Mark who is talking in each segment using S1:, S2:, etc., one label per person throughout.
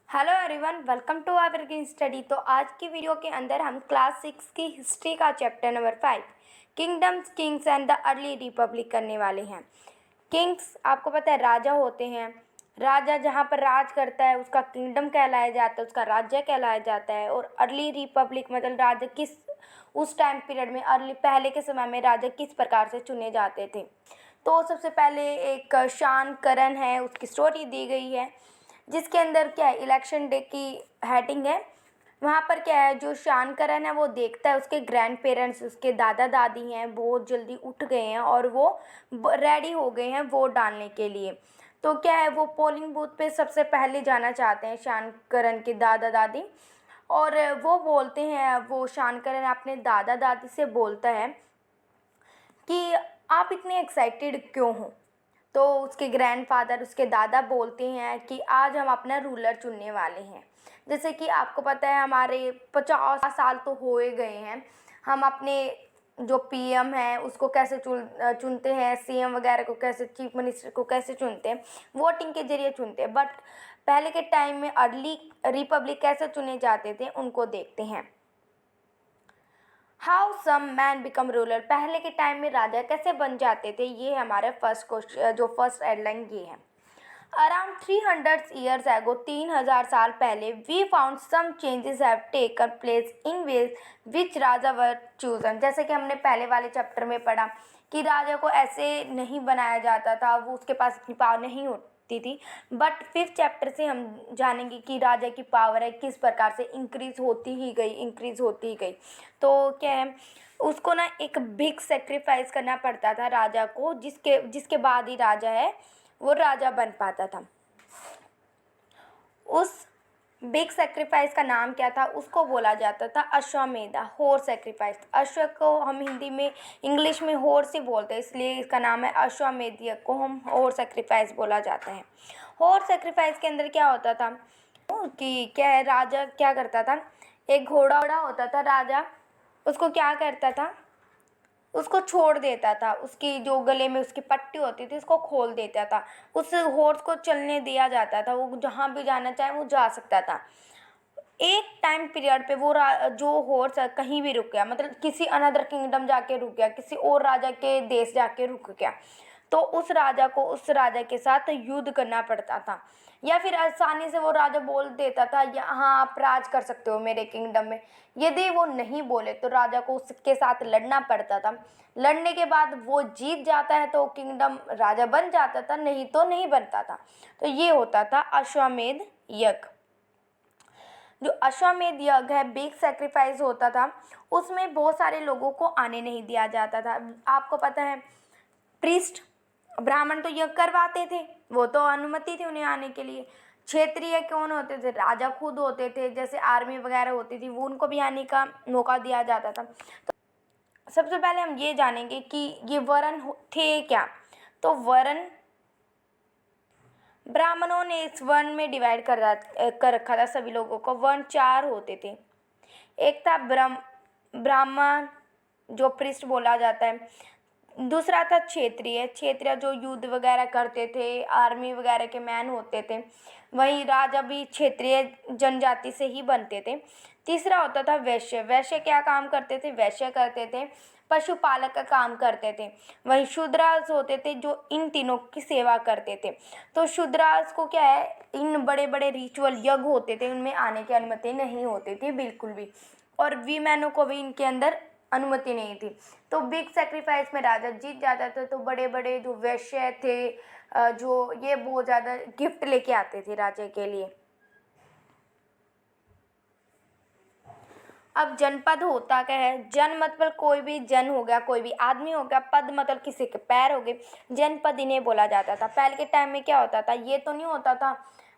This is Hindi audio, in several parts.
S1: Hello everyone, welcome to our study. तो आज की वीडियो के अंदर हम क्लास 6 की हिस्ट्री का chapter number 5 kingdoms, Kings and the early Republic करने वाले हैं। किंग्स आपको पता है राजा होते हैं। राजा जहाँ पर राज करता है उसका किंगडम कहलाया जाता है, उसका राज्य कहलाया जाता है। और अर्ली रिपब्लिक मतलब राजा किस उस टाइम पीरियड में पहले के समय में राजा किस प्रकार से चुने जाते थे। तो सबसे पहले एक शान करन है, उसकी स्टोरी दी गई है जिसके अंदर क्या है, इलेक्शन डे की हेडिंग है। वहाँ पर क्या है, जो शान करन है वो देखता है उसके ग्रैंड पेरेंट्स, उसके दादा दादी हैं, बहुत जल्दी उठ गए हैं और वो रेडी हो गए हैं वोट डालने के लिए। तो क्या है, वो पोलिंग बूथ पे सबसे पहले जाना चाहते हैं शान करन के दादा दादी। और वो बोलते हैं, वो शान करन अपने दादा दादी से बोलता है कि आप इतने एक्साइटेड क्यों हो। तो उसके ग्रैंडफादर, उसके दादा बोलते हैं कि आज हम अपना रूलर चुनने वाले हैं। जैसे कि आपको पता है हमारे 50 साल तो हो ही गए हैं। हम अपने जो पीएम है उसको कैसे चुनते हैं, सीएम वगैरह को कैसे, चीफ मिनिस्टर को कैसे चुनते हैं, वोटिंग के जरिए चुनते हैं। बट पहले के टाइम में अर्ली रिपब्लिक कैसे चुने जाते थे उनको देखते हैं। How some man become ruler, पहले के टाइम में राजा कैसे बन जाते थे, ये हमारे फर्स्ट क्वेश्चन, जो फर्स्ट हेडलाइन ये है। अराउंड 300 ईयर्स एगो, 3000 साल पहले, we found some changes have taken place in ways which raja were chosen. जैसे कि हमने पहले वाले चैप्टर में पढ़ा कि राजा को ऐसे नहीं बनाया जाता था, वो उसके पास इतनी पावर नहीं होती थी। बट 5th चैप्टर से हम जानेंगे कि राजा की पावर है किस प्रकार से इंक्रीज होती ही गई। तो क्या है, उसको ना एक बिग सेक्रीफाइस करना पड़ता था राजा को, जिसके जिसके बाद ही राजा है वो राजा बन पाता था। उस बिग सेक्रीफाइस का नाम क्या था, उसको बोला जाता था अश्वमेधा, होर सेक्रीफाइस। अश्व को हम हिंदी में, इंग्लिश में हॉर्स ही बोलते हैं, इसलिए इसका नाम है अश्वमेध यज्ञ को हम होर सेक्रीफाइस बोला जाता है। होर सेक्रीफाइस के अंदर क्या होता था कि क्या है, राजा क्या करता था, एक घोड़ा होता था, राजा उसको क्या करता था, उसको छोड़ देता था, उसकी जो गले में उसकी पट्टी होती थी उसको खोल देता था, उस हॉर्स को चलने दिया जाता था, वो जहाँ भी जाना चाहे वो जा सकता था। एक टाइम पीरियड पे वो जो हॉर्स कहीं भी रुक गया, मतलब किसी अनदर किंगडम जाके रुक गया, किसी और राजा के देश जाके रुक गया, तो उस राजा को उस राजा के साथ युद्ध करना पड़ता था। या फिर आसानी से वो राजा बोल देता था, यहाँ आप राज कर सकते हो मेरे किंगडम में। यदि वो नहीं बोले तो राजा को उसके साथ लड़ना पड़ता था। लड़ने के बाद वो जीत जाता है तो किंगडम राजा बन जाता था, नहीं तो नहीं बनता था। तो ये होता था अश्वमेध यज्ञ। जो अश्वमेध यज्ञ है, बिग सेक्रीफाइस होता था, उसमें बहुत सारे लोगों को आने नहीं दिया जाता था। आपको पता है प्रीस्ट, ब्राह्मण तो यज्ञ करवाते थे, वो तो अनुमति थी उन्हें आने के लिए। क्षेत्रीय कौन होते थे, राजा खुद होते थे, जैसे आर्मी वगैरह होती थी, वो उनको भी आने का मौका दिया जाता था। तो सबसे पहले हम ये जानेंगे कि ये वर्ण थे क्या। तो वर्ण, ब्राह्मणों ने इस वर्ण में डिवाइड कर रखा था सभी लोगों को। वर्ण 4 होते थे। एक था ब्राह्मण, जो पृष्ठ बोला जाता है। दूसरा था क्षेत्रीय, क्षेत्रीय जो युद्ध वगैरह करते थे, आर्मी वगैरह के मैन होते थे। वहीं राजा भी क्षेत्रीय जनजाति से ही बनते थे। तीसरा होता था वैश्य, वैश्य क्या काम करते थे, वैश्य करते थे पशुपालक का काम करते थे। वहीं शूद्रास होते थे जो इन तीनों की सेवा करते थे। तो शूद्रास को क्या है, इन बड़े बड़े रिचुअल यज्ञ होते थे उनमें आने की अनुमति नहीं होती थी बिल्कुल भी, और वीमेनों को भी इनके अंदर अनुमति नहीं थी। तो बिग सेक्रीफाइस में राजा जीत जाता था, तो बड़े बड़े जो वैश्य थे, जो ये बहुत ज़्यादा गिफ्ट लेके आते थे राजा के लिए। अब जनपद होता क्या है, जन मतलब कोई भी जन हो गया, कोई भी आदमी हो गया, पद मतलब किसी के पैर हो गए, जनपद इन्हें बोला जाता था। पहले के टाइम में क्या होता था, ये तो नहीं होता था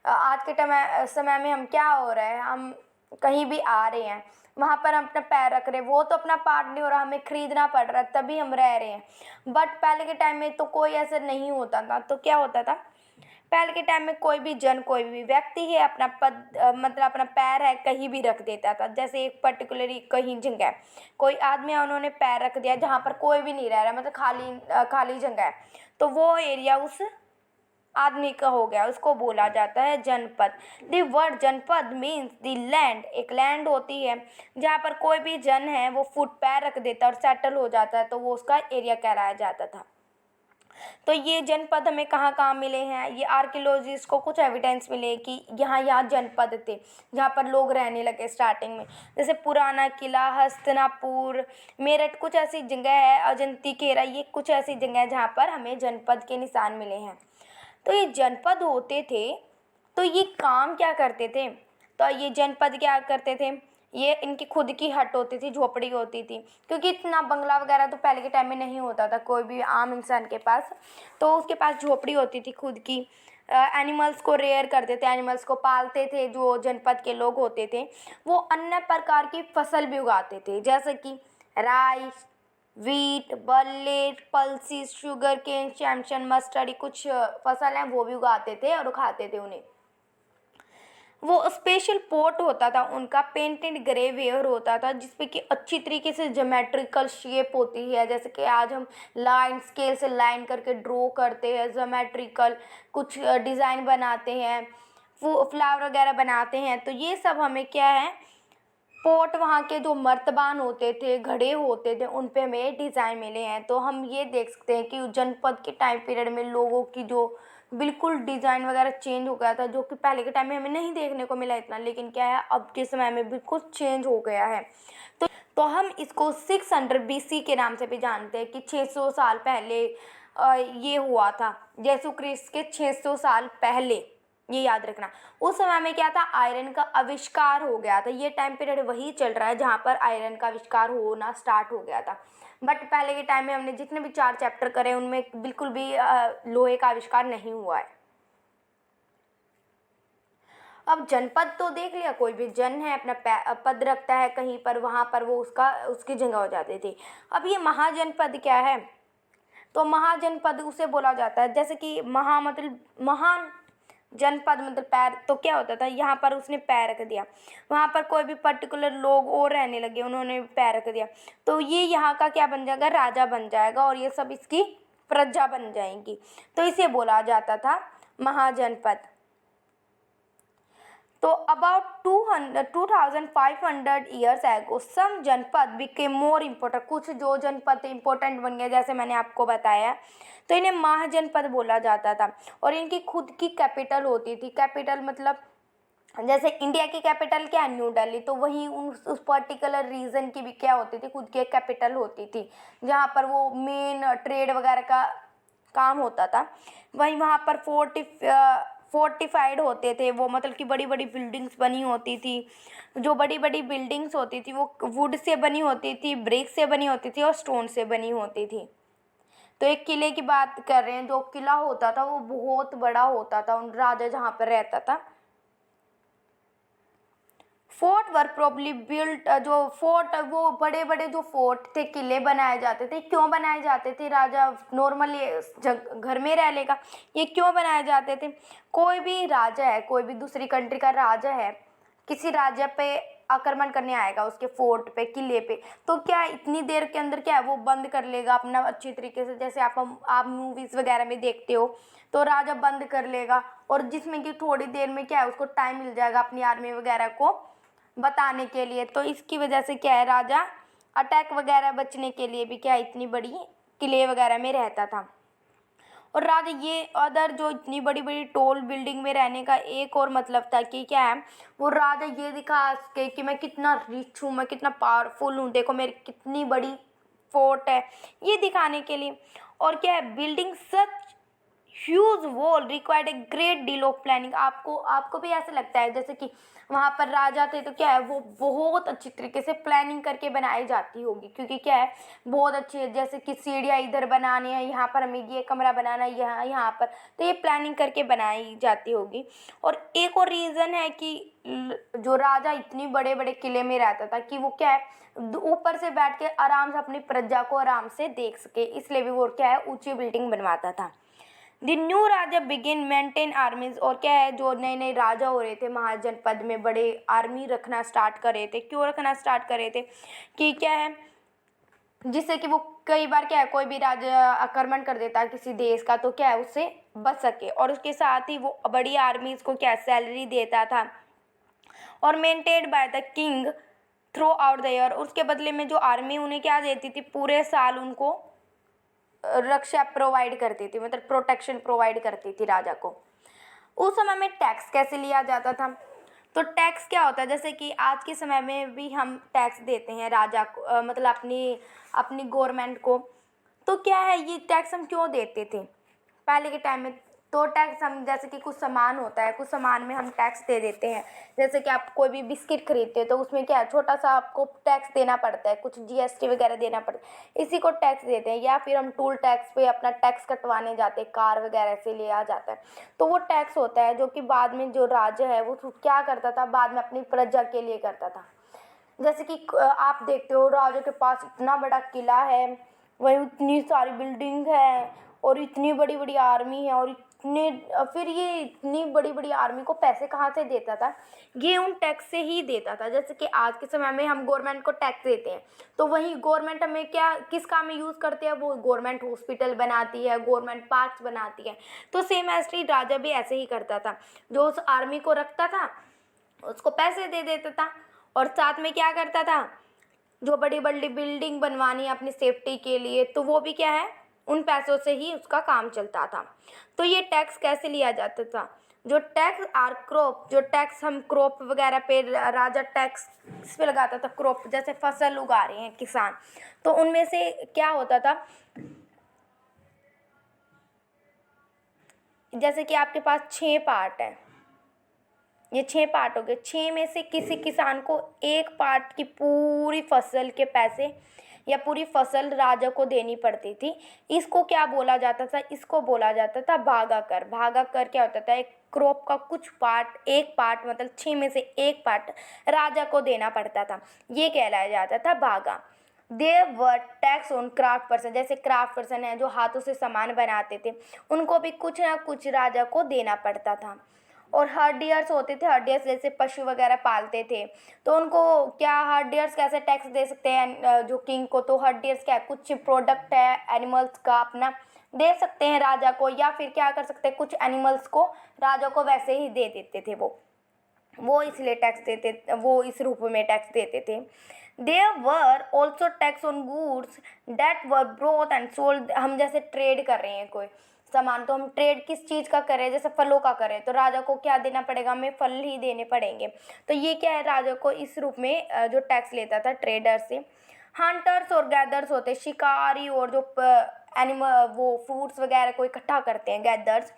S1: आज के समय में हम क्या हो रहा है, हम कहीं भी आ रहे हैं वहाँ पर हम अपना पैर रख रहे हैं, वो तो अपना पार्ट नहीं हो रहा, हमें खरीदना पड़ रहा है तभी हम रह रहे हैं। बट पहले के टाइम में तो कोई ऐसा नहीं होता था। तो क्या होता था, पहले के टाइम में कोई भी जन, कोई भी व्यक्ति है अपना पद मतलब अपना पैर है कहीं भी रख देता था। जैसे एक पर्टिकुलरली कहीं जगह है, कोई आदमी है, उन्होंने पैर रख दिया जहाँ पर कोई भी नहीं रह रहा, मतलब खाली खाली जगह है, तो वो एरिया उस आदमी का हो गया, उसको बोला जाता है जनपद। द वर्ड जनपद मीन्स द लैंड, एक लैंड होती है जहाँ पर कोई भी जन है वो फुट पैर रख देता है और सेटल हो जाता है, तो वो उसका एरिया कहलाया जाता था। तो ये जनपद हमें कहाँ कहाँ मिले हैं, ये आर्कियोलॉजिस्ट को कुछ एविडेंस मिले कि यहाँ यहाँ जनपद थे जहाँ पर लोग रहने लगे स्टार्टिंग में, जैसे पुराना किला, हस्तिनापुर, मेरठ, कुछ ऐसी जगह है, अजंती केरा, ये कुछ ऐसी जगह है जहाँ पर हमें जनपद के निशान मिले हैं। तो ये जनपद होते थे, तो ये काम क्या करते थे, तो ये जनपद क्या करते थे, ये इनकी खुद की हट होती थी, झोपड़ी होती थी, क्योंकि इतना बंगला वगैरह तो पहले के टाइम में नहीं होता था कोई भी आम इंसान के पास, तो उसके पास झोपड़ी होती थी खुद की। एनिमल्स को रेयर करते थे, एनिमल्स को पालते थे, जो जनपद के लोग होते थे वो अन्य प्रकार की फसल भी उगाते थे, जैसे कि rice, wheat, barley, pulses, sugarcane, शैमशन, मस्टर्ड, कुछ फसल हैं वो भी उगाते थे और खाते थे उन्हें। वो स्पेशल पोट होता था उनका, पेंटेड ग्रे वेयर होता था जिसपे कि अच्छी तरीके से ज्योमेट्रिकल शेप होती है, जैसे कि आज हम लाइन स्केल से लाइन करके ड्रॉ करते हैं, ज्योमेट्रिकल कुछ डिज़ाइन बनाते हैं, वो फ्लावर वगैरह बनाते हैं, तो ये सब हमें क्या है, पोट, वहाँ के जो मर्तबान होते थे, घड़े होते थे, उन पे हमें डिज़ाइन मिले हैं। तो हम ये देख सकते हैं कि जनपद के टाइम पीरियड में लोगों की जो बिल्कुल डिज़ाइन वगैरह चेंज हो गया था, जो कि पहले के टाइम में हमें नहीं देखने को मिला इतना, लेकिन क्या है अब के समय में बिल्कुल चेंज हो गया है। तो हम इसको 600 BC के नाम से भी जानते हैं कि 600 साल पहले ये हुआ था, यीशु क्रिस्ट के 600 साल पहले, ये याद रखना। उस समय में क्या था, आयरन का आविष्कार हो गया था, ये टाइम पीरियड वही चल रहा है जहाँ पर आयरन का आविष्कार होना स्टार्ट हो गया था। बट पहले के टाइम में हमने जितने भी 4 चैप्टर करे उनमें बिल्कुल भी लोहे का आविष्कार नहीं हुआ है। अब जनपद तो देख लिया, कोई भी जन है अपना पद रखता है कहीं पर, वहाँ पर वो उसकी जगह हो जाती थी। अब ये महाजनपद क्या है, तो महाजनपद उसे बोला जाता है, जैसे कि मतलब महान जनपद मतलब पैर, तो क्या होता था यहाँ पर उसने पैर रख दिया, वहाँ पर कोई भी पर्टिकुलर लोग और रहने लगे, उन्होंने पैर रख दिया, तो ये यहाँ का क्या बन जाएगा, राजा बन जाएगा और ये सब इसकी प्रजा बन जाएंगी, तो इसे बोला जाता था महाजनपद। तो अबाउट 2500 ईयर्स एगो सम जनपद बिकेम मोर इम्पोर्टेंट, कुछ जो जनपद इम्पोर्टेंट बन गए, जैसे मैंने आपको बताया, तो इन्हें महाजनपद बोला जाता था और इनकी खुद की कैपिटल होती थी। कैपिटल मतलब जैसे इंडिया की कैपिटल क्या है, न्यू दिल्ली, तो वहीं उस पर्टिकुलर रीजन की भी क्या होती थी, खुद की एक कैपिटल होती थी जहाँ पर वो मेन ट्रेड वगैरह का काम होता था। वहीं वहाँ पर फोर्टिफाइड होते थे वो, मतलब कि बड़ी बड़ी बिल्डिंग्स बनी होती थी, जो बड़ी बड़ी बिल्डिंग्स होती थी वो वुड से बनी होती थी, ब्रिक से बनी होती थी और स्टोन से बनी होती थी। तो एक किले की बात कर रहे हैं, जो किला होता था वो बहुत बड़ा होता था, उन राजा जहाँ पर रहता था। फोर्ट वर प्रोबली बिल्ट, जो फोर्ट वो बड़े बड़े जो फोर्ट थे, किले बनाए जाते थे, क्यों बनाए जाते थे, राजा नॉर्मली घर में रह लेगा, ये क्यों बनाए जाते थे, कोई भी राजा है, कोई भी दूसरी कंट्री का राजा है, किसी राज्य पे आक्रमण करने आएगा, उसके फोर्ट पे, किले पे, तो क्या इतनी देर के अंदर क्या है वो बंद कर लेगा अपना अच्छी तरीके से, जैसे आप मूवीज़ वगैरह में देखते हो, तो राजा बंद कर लेगा और जिसमें कि थोड़ी देर में क्या है उसको टाइम मिल जाएगा अपनी आर्मी वगैरह को बताने के लिए, तो इसकी वजह से क्या है राजा अटैक वगैरह बचने के लिए भी क्या इतनी बड़ी किले वगैरह में रहता था। और राजा ये अदर जो इतनी बड़ी बड़ी टॉल बिल्डिंग में रहने का एक और मतलब था कि क्या है, वो राजा ये दिखा सके कि मैं कितना रिच हूँ, मैं कितना पावरफुल हूँ, देखो मेरी कितनी बड़ी फोर्ट है, ये दिखाने के लिए। और क्या है, building such huge wall required a great deal of planning, आपको भी ऐसा लगता है जैसे कि वहाँ पर राजा थे, तो क्या है वो बहुत अच्छी तरीके से प्लानिंग करके बनाई जाती होगी, क्योंकि क्या है बहुत अच्छी है, जैसे कि सीढ़ियाँ इधर बनानी है, यहाँ पर हमें ये कमरा बनाना है, यहाँ पर, तो ये प्लानिंग करके बनाई जाती होगी। और एक और रीज़न है कि जो राजा इतनी बड़े बड़े किले में रहता था कि वो क्या है ऊपर से बैठ के आराम से अपनी प्रजा को आराम से देख सके, इसलिए भी वो क्या है ऊंची बिल्डिंग बनवाता था। The new Raja begin maintain आर्मीज, और क्या है जो नए नए राजा हो रहे थे महाजनपद में बड़े आर्मी रखना स्टार्ट कर रहे थे, क्यों रखना स्टार्ट कर रहे थे कि क्या है जिससे कि वो कई बार क्या है कोई भी राजा आक्रमण कर देता है किसी देश का, तो क्या है उससे बच सके, और उसके साथ ही वो बड़ी आर्मीज़ को क्या सैलरी देता था और maintained by the king through out the year. उसके बदले में जो आर्मी उन्हें क्या देती थी, पूरे साल उनको रक्षा प्रोवाइड करती थी, मतलब प्रोटेक्शन प्रोवाइड करती थी राजा को। उस समय में टैक्स कैसे लिया जाता था? तो टैक्स क्या होता है, जैसे कि आज के समय में भी हम टैक्स देते हैं राजा को, मतलब अपनी अपनी गवर्नमेंट को। तो क्या है, ये टैक्स हम क्यों देते थे पहले के टाइम में? तो टैक्स हम, जैसे कि कुछ सामान होता है, कुछ सामान में हम टैक्स दे देते हैं। जैसे कि आप कोई भी बिस्किट खरीदते हैं तो उसमें क्या है, छोटा सा आपको टैक्स देना पड़ता है, कुछ जीएसटी वगैरह देना पड़ता है, इसी को टैक्स देते हैं। या फिर हम टूल टैक्स पे अपना टैक्स कटवाने जाते हैं, कार वगैरह से लिया जाता है, तो वो टैक्स होता है जो कि बाद में जो राजा है वो क्या करता था, बाद में अपनी प्रजा के लिए करता था। जैसे कि आप देखते हो राजा के पास इतना बड़ा किला है, वहीं इतनी सारी बिल्डिंग है और इतनी बड़ी बड़ी आर्मी है, और फिर ये इतनी बड़ी बड़ी आर्मी को पैसे कहाँ से देता था? ये उन टैक्स से ही देता था। जैसे कि आज के समय में हम गवर्नमेंट को टैक्स देते हैं, तो वही गवर्नमेंट हमें क्या किस काम में यूज़ करते हैं? वो गवर्नमेंट हॉस्पिटल बनाती है, गवर्नमेंट पार्क्स बनाती है। तो सेम ऐसे राजा भी ऐसे ही करता था, जो उस आर्मी को रखता था उसको पैसे दे देता था, और साथ में क्या करता था, जो बड़ी बड़ी बिल्डिंग बनवानी है अपनी सेफ्टी के लिए, तो वो भी क्या है, उन पैसों से ही उसका काम चलता था। तो ये टैक्स कैसे लिया जाता था? जो टैक्स आर क्रॉप, जो टैक्स हम क्रॉप वगैरह पे राजा टैक्स पे लगाता था, क्रॉप जैसे फसल उगा रहे हैं किसान, तो उनमें से क्या होता था, जैसे कि आपके पास 6 पार्ट है, ये 6 पार्ट हो गए, 6 में से किसी किसान को एक पार्ट की पूरी फसल के पैसे या पूरी फसल राजा को देनी पड़ती थी। इसको क्या बोला जाता था? इसको बोला जाता था भागा कर। भागा कर क्या होता था, एक क्रॉप का कुछ पार्ट, एक पार्ट मतलब 6 में से एक पार्ट राजा को देना पड़ता था, ये कहलाया जाता था भागा। There were tax on craft person, जैसे क्राफ्ट पर्सन है जो हाथों से सामान बनाते थे, उनको भी कुछ ना कुछ राजा को देना पड़ता था। और हर्डियर्स होते थे, हर्डियर्स जैसे पशु वगैरह पालते थे, तो उनको क्या हर्डियर्स कैसे टैक्स दे सकते हैं जो किंग को? तो हर्डियर्स क्या है, कुछ प्रोडक्ट है एनिमल्स का अपना दे सकते हैं राजा को, या फिर क्या कर सकते हैं, कुछ एनिमल्स को राजा को वैसे ही दे देते थे वो इसलिए टैक्स देते, वो इस रूप में टैक्स देते थे। There were also tax on goods that were brought and sold. हम जैसे ट्रेड कर रहे हैं कोई सामान, तो हम ट्रेड किस चीज़ का करें, जैसे फलों का करें, तो राजा को क्या देना पड़ेगा, हमें फल ही देने पड़ेंगे। तो ये क्या है, राजा को इस रूप में जो टैक्स लेता था ट्रेडर से। हंटर्स और गैदर्स होते, शिकारी और जो एनिमल वो फ्रूट्स वगैरह को इकट्ठा करते हैं, गैदर्स,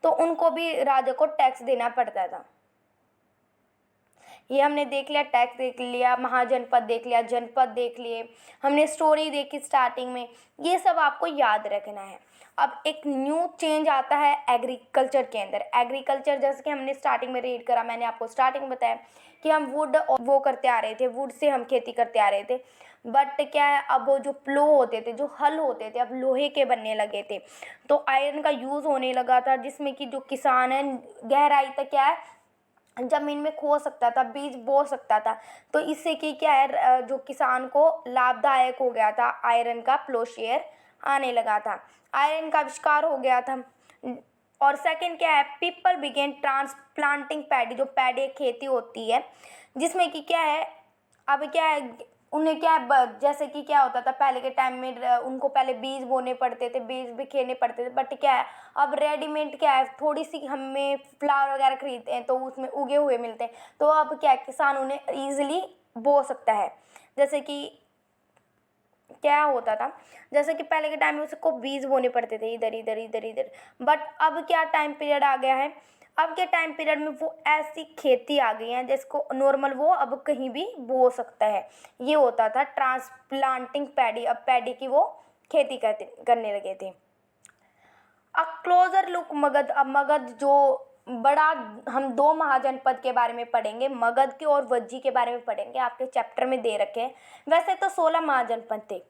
S1: तो उनको भी राजा को टैक्स देना पड़ता था। ये हमने देख लिया, टैक्स देख लिया, महाजनपद देख लिया, जनपद देख लिए, हमने स्टोरी देखी स्टार्टिंग में, ये सब आपको याद रखना है। अब एक न्यू चेंज आता है एग्रीकल्चर के अंदर। एग्रीकल्चर जैसे कि हमने स्टार्टिंग में रीड करा, मैंने आपको स्टार्टिंग में बताया कि हम वुड वो करते आ रहे थे, वुड से हम खेती करते आ रहे थे, बट क्या है, अब वो जो प्लो होते थे, जो हल होते थे, अब लोहे के बनने लगे थे, तो आयरन का यूज़ होने लगा था, जिसमें कि जो किसान है गहराई तक क्या है ज़मीन में खो सकता था, बीज बो सकता था। तो इससे कि क्या है, जो किसान को लाभदायक हो गया था, आयरन का प्लोशेयर आने लगा था, आयरन का आविष्कार हो गया था। और सेकंड क्या है, पीपल बिगेन ट्रांसप्लांटिंग पैडी, जो पैडी खेती होती है, जिसमें कि क्या है, अब क्या है, उन्हें क्या है, जैसे कि क्या होता था पहले के टाइम में, उनको पहले बीज बोने पड़ते थे, बीज बिखेरने पड़ते थे, बट क्या है अब रेडीमेड क्या है, थोड़ी सी हमें फ्लावर वगैरह खरीदते हैं तो उसमें उगे हुए मिलते हैं, तो अब क्या है, किसान उन्हें ईजिली बो सकता है। जैसे कि क्या होता था, जैसे कि पहले के टाइम में उसको बीज बोने पड़ते थे इधर इधर इधर इधर, बट अब क्या टाइम पीरियड आ गया है, अब के टाइम पीरियड में वो ऐसी खेती आ गई है जिसको नॉर्मल वो अब कहीं भी बो सकता है। ये होता था ट्रांसप्लांटिंग पैडी, अब पैडी की वो खेती करने लगे थे। अ क्लोजर लुक मगध, अब मगध जो बड़ा, हम 2 महाजनपद के बारे में पढ़ेंगे, मगध के और वज्जी के बारे में पढ़ेंगे, आपके चैप्टर में दे रखे हैं। वैसे तो 16 महाजनपद थे,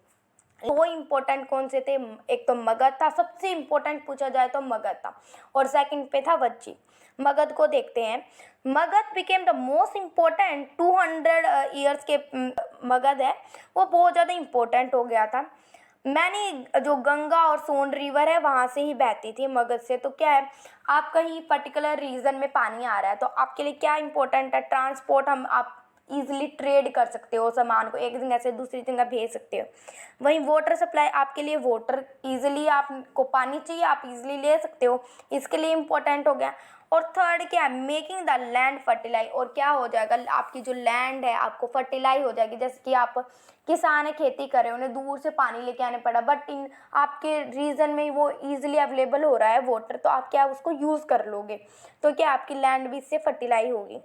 S1: वो इम्पोर्टेंट कौन से थे, एक तो मगध था, सबसे इम्पोर्टेंट पूछा जाए तो मगध था, और सेकंड पे था वज्जी। मगध को देखते हैं। Magadh became the most important 200 years के मगध है वो बहुत ज़्यादा इम्पोर्टेंट हो गया था। मैंने जो गंगा और सोन रिवर है वहाँ से ही बहती थी मगध से। तो क्या है, आप कहीं पर्टिकुलर रीजन में पानी आ रहा है तो आपके लिए क्या इंपॉर्टेंट है, ट्रांसपोर्ट। आप इजीली ट्रेड कर सकते हो, सामान को एक जगह से दूसरी जगह भेज सकते हो। वहीं वाटर सप्लाई आपके लिए, वाटर इजीली, आपको पानी चाहिए आप इजीली ले सकते हो, इसके लिए इम्पोर्टेंट हो गया। और थर्ड क्या है, मेकिंग द लैंड फर्टिलाइज। और क्या हो जाएगा, आपकी जो लैंड है आपको फर्टिलाइज हो जाएगी। जैसे कि आप किसान है, खेती कर रहे हो, उन्हें दूर से पानी लेके आने पड़ा, बट इन आपके रीजन में वो इजीली अवेलेबल हो रहा है वाटर, तो आप क्या उसको यूज़ कर लोगे, तो क्या आपकी लैंड भी इससे फर्टिलाइज होगी।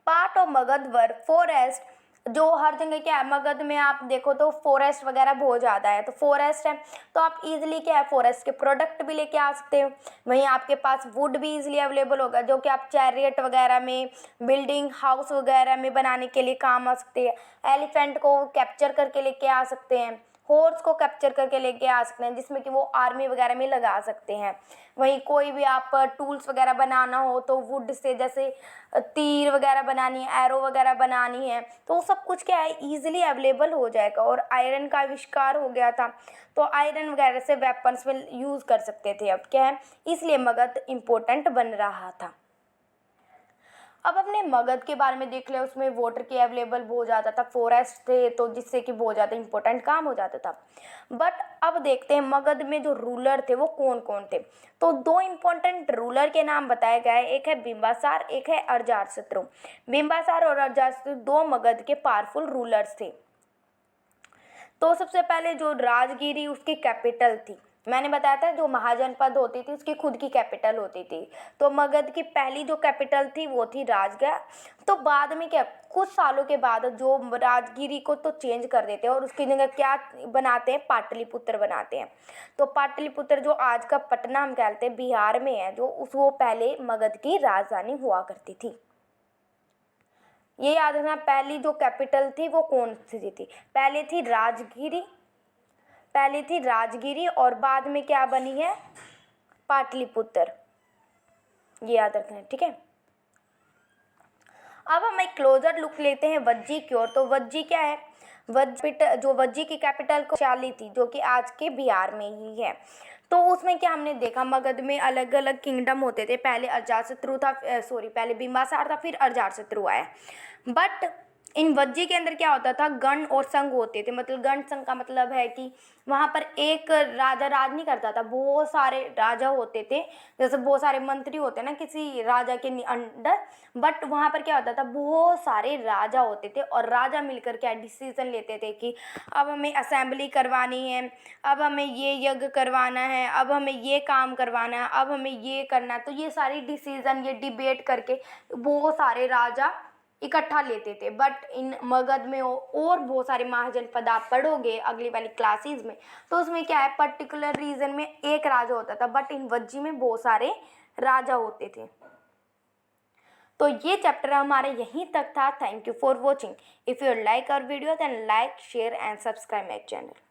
S1: Part of Magadh were forest, जो हर जगह क्या है, मगध में आप देखो तो फॉरेस्ट वगैरह बहुत ज़्यादा है, तो फॉरेस्ट है तो आप इजीली क्या है फॉरेस्ट के प्रोडक्ट भी लेके आ सकते हो। वहीं आपके पास वुड भी इजीली अवेलेबल होगा, जो कि आप चैरियट वगैरह में, बिल्डिंग हाउस वगैरह में बनाने के लिए काम आ सकते हैं। एलिफेंट को कैप्चर करके लेके आ सकते हैं, हॉर्स को कैप्चर करके लेके आ सकते हैं, जिसमें कि वो आर्मी वगैरह में लगा सकते हैं। वहीं कोई भी आप टूल्स वगैरह बनाना हो तो वुड से, जैसे तीर वगैरह बनानी है, एरो वगैरह बनानी है, तो सब कुछ क्या है ईजिली अवेलेबल हो जाएगा। और आयरन का आविष्कार हो गया था, तो आयरन वगैरह से वेपन्स में यूज़ कर सकते थे। अब क्या है, इसलिए मगध इम्पोर्टेंट बन रहा था। अब अपने मगध के बारे में देख ले, उसमें वाटर की अवेलेबल बहुत ज़्यादा था, फॉरेस्ट थे, तो जिससे कि बहुत ज़्यादा इंपॉर्टेंट काम हो जाता था। बट अब देखते हैं मगध में जो रूलर थे वो कौन कौन थे। तो दो इंपॉर्टेंट रूलर के नाम बताए गए, एक है बिंबासार, एक है अजातशत्रु। बिंबासार और अजातशत्रु दो मगध के पावरफुल रूलर्स थे। तो सबसे पहले जो राजगिरी उसकी कैपिटल थी, मैंने बताया था जो महाजनपद होती थी उसकी खुद की कैपिटल होती थी, तो मगध की पहली जो कैपिटल थी वो थी राजगढ़। तो बाद में क्या, कुछ सालों के बाद जो राजगिरी को तो चेंज कर देते हैं और उसकी जगह क्या बनाते हैं, पाटलिपुत्र बनाते हैं। तो पाटलिपुत्र जो आज का पटना हम कहते हैं बिहार में है, जो उस वो पहले मगध की राजधानी हुआ करती थी। ये याद रखना, पहली जो कैपिटल थी वो कौन सी थी, पहले थी राजगिरी, पहले थी राजगिरी और बाद में क्या बनी है, पाटलिपुत्र। ये याद रखना, ठीक है। अब हम एक क्लोजर लुक लेते हैं वज्जी की ओर। तो वज्जी क्या है, वज्जी की कैपिटल वैशाली थी, जो कि आज के बिहार में ही है। तो उसमें क्या हमने देखा, मगध में अलग अलग किंगडम होते थे, पहले अजातशत्रु था, पहले बिंबासार था, फिर अजातशत्रु आया। बट इन वज्जी के अंदर क्या होता था, गण और संघ होते थे। मतलब गण संघ का मतलब है कि वहाँ पर एक राजा राज नहीं करता था, बहुत सारे राजा होते थे, जैसे बहुत सारे मंत्री होते हैं ना किसी राजा के अंडर, बट वहाँ पर क्या होता था, बहुत सारे राजा होते थे और राजा मिलकर क्या डिसीजन लेते थे कि अब हमें असेंबली करवानी है, अब हमें ये यज्ञ करवाना है, अब हमें ये काम करवाना है, अब हमें ये करना है। तो ये सारी डिसीजन, ये डिबेट करके बहुत सारे राजा इकट्ठा लेते थे। बट इन मगध में और बहुत सारे महाजनपद आप पढ़ोगे अगली वाली क्लासेस में, तो उसमें क्या है, पर्टिकुलर रीजन में एक राजा होता था, बट इन वज्जी में बहुत सारे राजा होते थे। तो ये चैप्टर हमारे यहीं तक था। Thank you for watching. If you like our video then like, share and subscribe my channel.